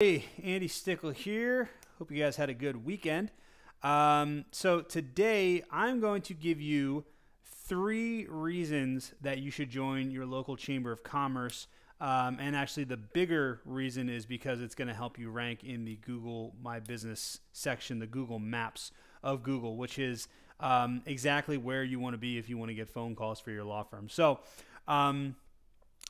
Hey, Andy Stickel here. Hope you guys had a good weekend. So today I'm going to give you 3 reasons that you should join your local Chamber of Commerce. And actually the bigger reason is because it's going to help you rank in the Google My Business section, the Google Maps of Google, which is exactly where you want to be if you want to get phone calls for your law firm. So I'm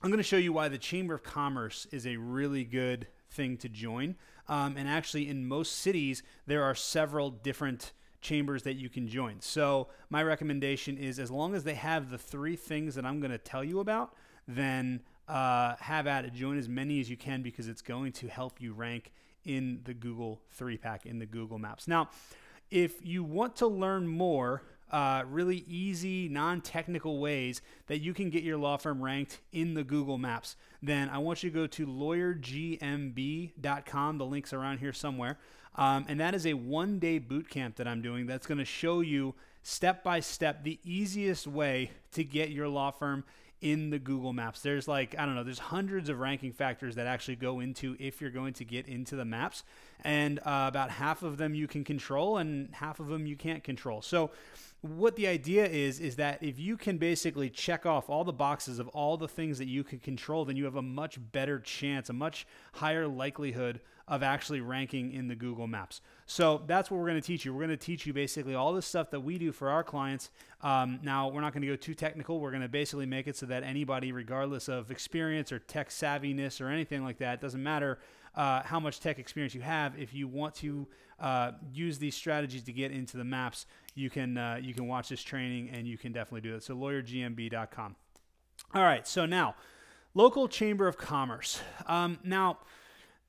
going to show you why the Chamber of Commerce is a really good thing to join. And actually in most cities, there are several different chambers that you can join. So my recommendation is, as long as they have the 3 things that I'm going to tell you about, then have at it. Join as many as you can, because it's going to help you rank in the Google 3-pack, in the Google Maps. Now, if you want to learn more really easy, non-technical ways that you can get your law firm ranked in the Google Maps, then I want you to go to lawyergmb.com. The link's around here somewhere. And that is a 1-day boot camp that I'm doing that's going to show you step by step the easiest way to get your law firm in the Google Maps. There's there's hundreds of ranking factors that actually go into if you're going to get into the maps. And about half of them you can control and half of them you can't control. So what the idea is that if you can basically check off all the boxes of all the things that you can control, then you have a much better chance, a much higher likelihood of actually ranking in the Google Maps. So that's what we're going to teach you. We're going to teach you basically all the stuff that we do for our clients. Now, we're not going to go too technical. We're going to basically make it so that anybody, regardless of experience or tech savviness or anything like that, it doesn't matter how much tech experience you have. If you want to use these strategies to get into the maps, you can watch this training and you can definitely do it. So lawyergmb.com. All right, so now, local Chamber of Commerce. Now,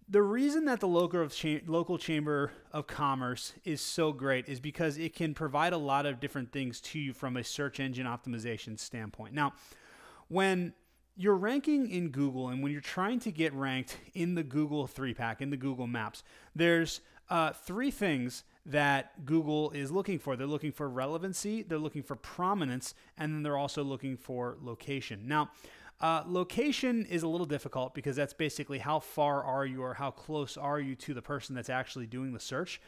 the reason that the local Chamber of Commerce is so great is because it can provide a lot of different things to you from a search engine optimization standpoint. Now, when you're ranking in Google and when you're trying to get ranked in the Google 3-pack, in the Google Maps, there's 3 things that Google is looking for. They're looking for relevancy, they're looking for prominence, and then they're also looking for location. Now, location is a little difficult because that's basically how far are you or how close are you to the person that's actually doing the search.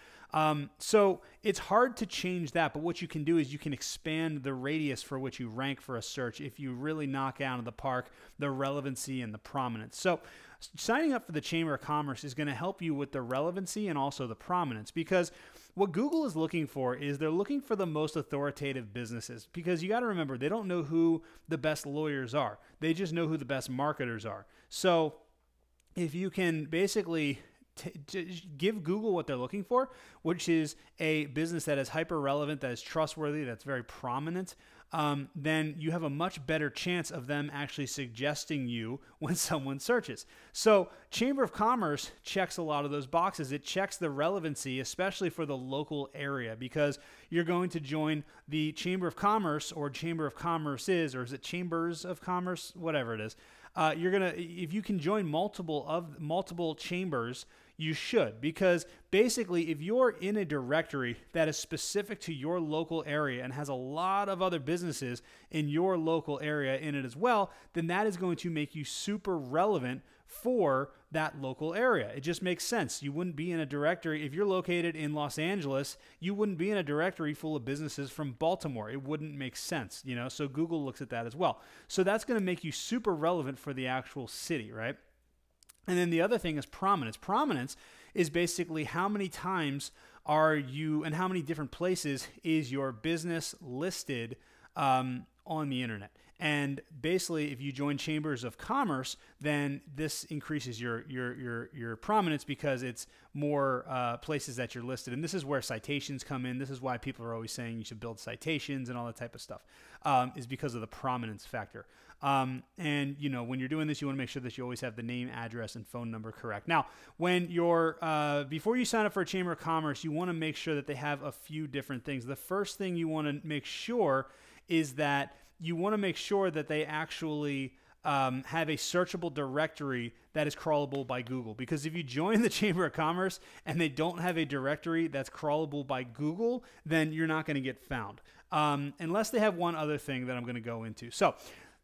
So it's hard to change that, but what you can do is you can expand the radius for which you rank for a search if you really knock out of the park the relevancy and the prominence. So signing up for the Chamber of Commerce is going to help you with the relevancy and also the prominence, because what Google is looking for is they're looking for the most authoritative businesses, because you got to remember, they don't know who the best lawyers are. They just know who the best marketers are. So if you can basically give Google what they're looking for, which is a business that is hyper relevant, that is trustworthy, that's very prominent, then you have a much better chance of them actually suggesting you when someone searches. So Chamber of Commerce checks a lot of those boxes. It checks the relevancy, especially for the local area, because you're going to join the Chamber of Commerce, or Chamber of Commerce's, or is it Chambers of Commerce, whatever it is. If you can join multiple chambers, you should, because basically if you're in a directory that is specific to your local area and has a lot of other businesses in your local area in it as well, then that is going to make you super relevant for that local area. It just makes sense. You wouldn't be in a directory, if you're located in Los Angeles, you wouldn't be in a directory full of businesses from Baltimore. It wouldn't make sense, so Google looks at that as well. So that's going to make you super relevant for the actual city, right? And then the other thing is prominence. Prominence is basically how many times are you, and how many different places is your business listed on the internet. And basically, if you join Chambers of Commerce, then this increases your prominence, because it's more places that you're listed. And this is where citations come in. This is why people are always saying you should build citations and all that type of stuff, is because of the prominence factor. And when you're doing this, you want to make sure that you always have the name, address, and phone number correct. Now, when you're before you sign up for a Chamber of Commerce, you want to make sure that they have a few different things. The first thing you want to make sure is that they actually have a searchable directory that is crawlable by Google. Because if you join the Chamber of Commerce and they don't have a directory that's crawlable by Google, then you're not going to get found. Unless they have one other thing that I'm going to go into. So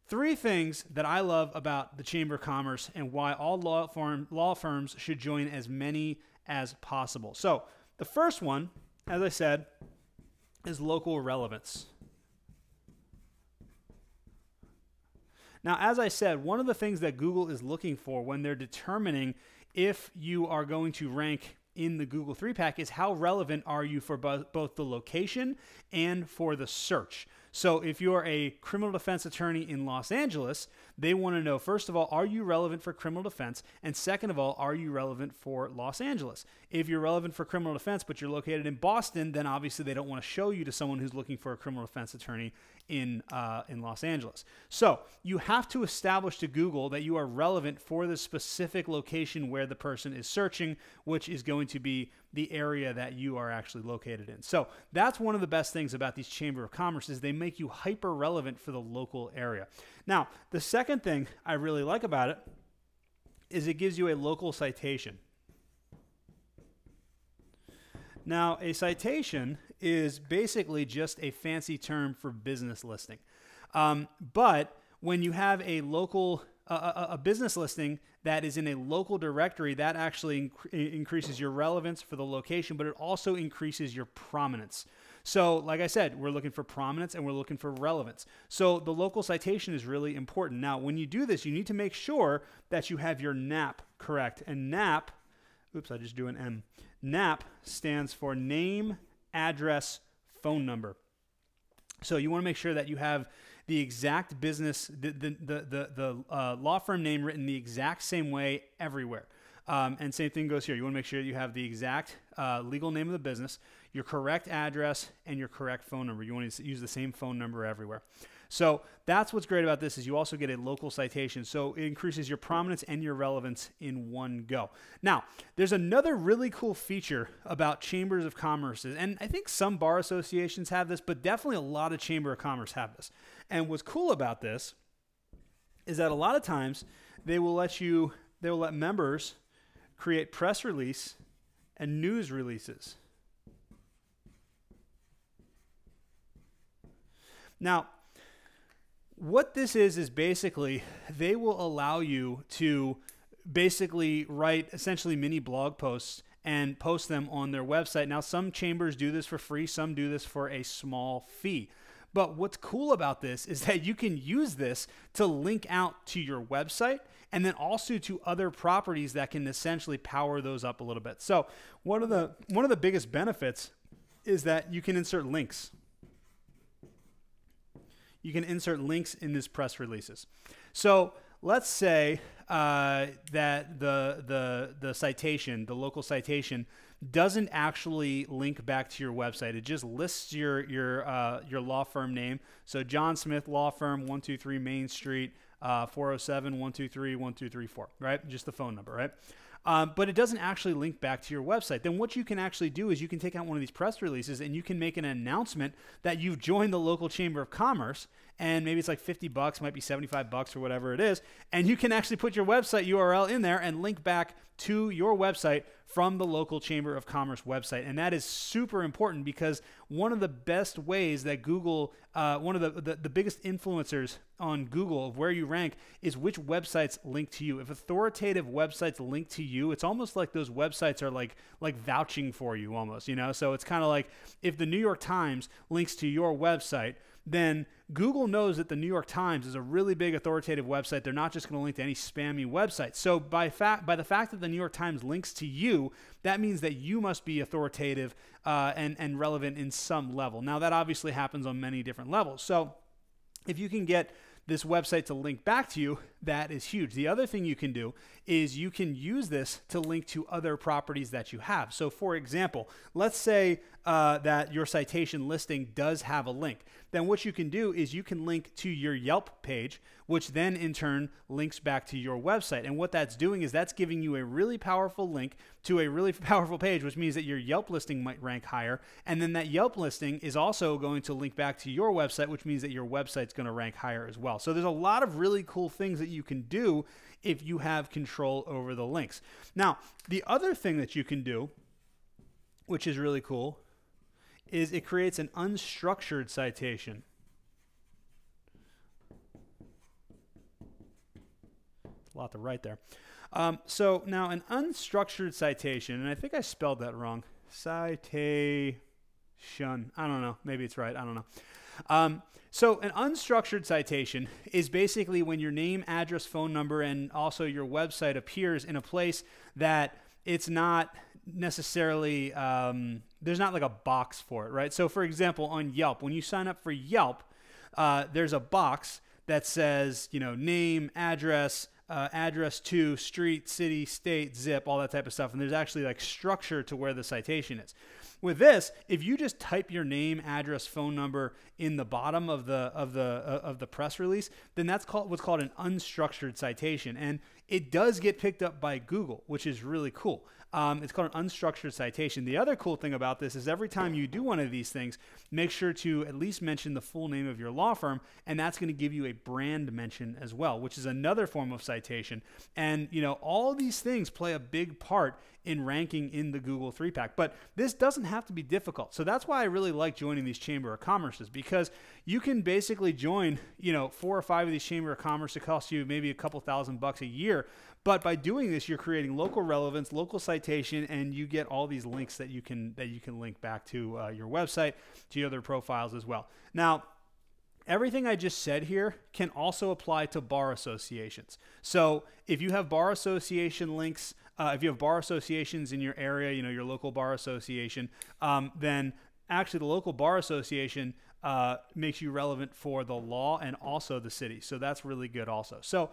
Three things that I love about the Chamber of Commerce and why all law firms should join as many as possible. So the first one, as I said, is local relevance. Now, as I said, one of the things that Google is looking for when they're determining if you are going to rank in the Google 3-pack is how relevant are you for both the location and for the search. So if you're a criminal defense attorney in Los Angeles, they want to know, first of all, are you relevant for criminal defense? And second of all, are you relevant for Los Angeles? If you're relevant for criminal defense, but you're located in Boston, then obviously they don't want to show you to someone who's looking for a criminal defense attorney in Los Angeles. So you have to establish to Google that you are relevant for the specific location where the person is searching, which is going to be the area that you are actually located in. So that's one of the best things about these Chamber of Commerce is they make you hyper relevant for the local area. Now, the second thing I really like about it is it gives you a local citation. Now, a citation is basically just a fancy term for business listing. But when you have a local a business listing that is in a local directory, that actually increases your relevance for the location, but it also increases your prominence. So like I said, we're looking for prominence and we're looking for relevance. So the local citation is really important. Now, when you do this, you need to make sure that you have your NAP correct. And NAP, oops, I just do an M. NAP stands for name, address, phone number. So you want to make sure that you have the exact business, the law firm name written the exact same way everywhere. And same thing goes here. You want to make sure you have the exact legal name of the business, your correct address, and your correct phone number. You want to use the same phone number everywhere. So that's what's great about this is you also get a local citation. So it increases your prominence and your relevance in one go. Now, there's another really cool feature about chambers of commerce, and I think some bar associations have this, but definitely a lot of chamber of commerce have this. And what's cool about this is that a lot of times they will let members create press release and news releases. Now, what this is basically they will allow you to basically write essentially mini blog posts and post them on their website. Now, some chambers do this for free, some do this for a small fee. But what's cool about this is that you can use this to link out to your website and then also to other properties that can essentially power those up a little bit. So one of the biggest benefits is that you can insert links. You can insert links in these press releases. So let's say that the citation, the local citation, doesn't actually link back to your website. It just lists your law firm name. So John Smith Law Firm, 123 Main Street, 407-123-1234, right? Just the phone number, right? But it doesn't actually link back to your website. Then what you can actually do is you can take out one of these press releases and you can make an announcement that you've joined the local chamber of commerce, and maybe it's like $50, might be $75 or whatever it is, and you can actually put your website URL in there and link back to your website from the local chamber of commerce website. And that is super important because one of the best ways that Google, one of the biggest influencers on Google of where you rank is which websites link to you. If authoritative websites link to you, it's almost like those websites are like vouching for you almost, you know? So it's kind of like if the New York Times links to your website, then Google knows that the New York Times is a really big authoritative website. They're not just going to link to any spammy website. So by the fact that the New York Times links to you, that means that you must be authoritative and relevant in some level. Now, that obviously happens on many different levels. So if you can get this website to link back to you, that is huge. The other thing you can do is you can use this to link to other properties that you have. So for example, let's say that your citation listing does have a link. Then what you can do is you can link to your Yelp page, which then in turn links back to your website. And what that's doing is that's giving you a really powerful link to a really powerful page, which means that your Yelp listing might rank higher. And then that Yelp listing is also going to link back to your website, which means that your website's going to rank higher as well. So there's a lot of really cool things that you can do if you have control over the links. Now, the other thing that you can do, which is really cool, is it creates an unstructured citation. a lot to write there. So now an unstructured citation, and I think I spelled that wrong. Citation. I don't know. Maybe it's right. I don't know. So an unstructured citation is basically when your name, address, phone number, and also your website appears in a place that it's not necessarily, there's not like a box for it, right? So for example, on Yelp, when you sign up for Yelp, there's a box that says, you know, name, address, address to, street, city, state, zip, all that type of stuff. And there's actually like structure to where the citation is. With this, if you just type your name, address, phone number in the bottom of the press release, then that's what's called an unstructured citation, and it does get picked up by Google, which is really cool. It's called an unstructured citation. The other cool thing about this is every time you do one of these things, make sure to at least mention the full name of your law firm, and that's going to give you a brand mention as well, which is another form of citation. And you know, all these things play a big part in ranking in the Google 3-pack. But this doesn't have to be difficult. So that's why I really like joining these Chamber of Commerces, because you can basically join, you know, 4 or 5 of these Chamber of Commerce. It costs you maybe a couple $1,000 a year. But by doing this, you're creating local relevance, local citation, and you get all these links that you can link back to your website, to your other profiles as well. Now, everything I just said here can also apply to bar associations. So if you have bar association links, if you have bar associations in your area, you know, your local bar association, then actually the local bar association makes you relevant for the law and also the city. So that's really good also. So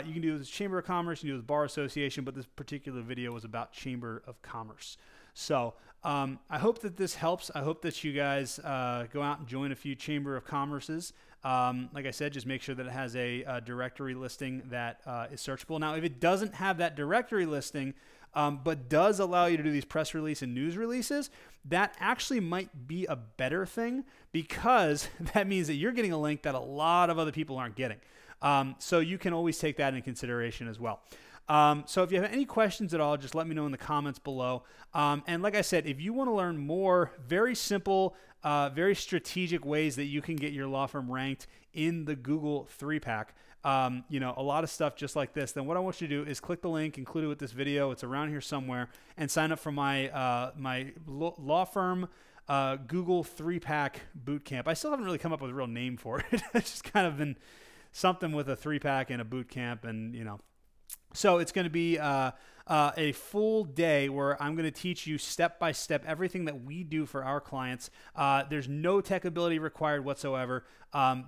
you can do this Chamber of Commerce, you can do this bar association, but this particular video was about Chamber of Commerce. So I hope that this helps. I hope that you guys go out and join a few Chamber of Commerces. Like I said, just make sure that it has a directory listing that is searchable. Now, if it doesn't have that directory listing, but does allow you to do these press release and news releases, that actually might be a better thing, because that means that you're getting a link that a lot of other people aren't getting. So you can always take that into consideration as well. So if you have any questions at all, just let me know in the comments below. And like I said, if you want to learn more very simple, very strategic ways that you can get your law firm ranked in the Google 3-pack, you know, a lot of stuff just like this, then what I want you to do is click the link included with this video. It's around here somewhere, and sign up for my my law firm Google 3-pack bootcamp. I still haven't really come up with a real name for it. It's just kind of been something with a 3-pack and a bootcamp, and you know. So it's going to be a full day where I'm going to teach you step by step everything that we do for our clients. There's no tech ability required whatsoever.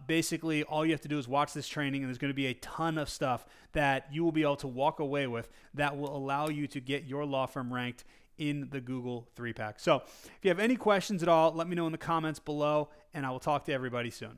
Basically, all you have to do is watch this training, and there's going to be a ton of stuff that you will be able to walk away with that will allow you to get your law firm ranked in the Google 3-pack. So if you have any questions at all, let me know in the comments below, and I will talk to everybody soon.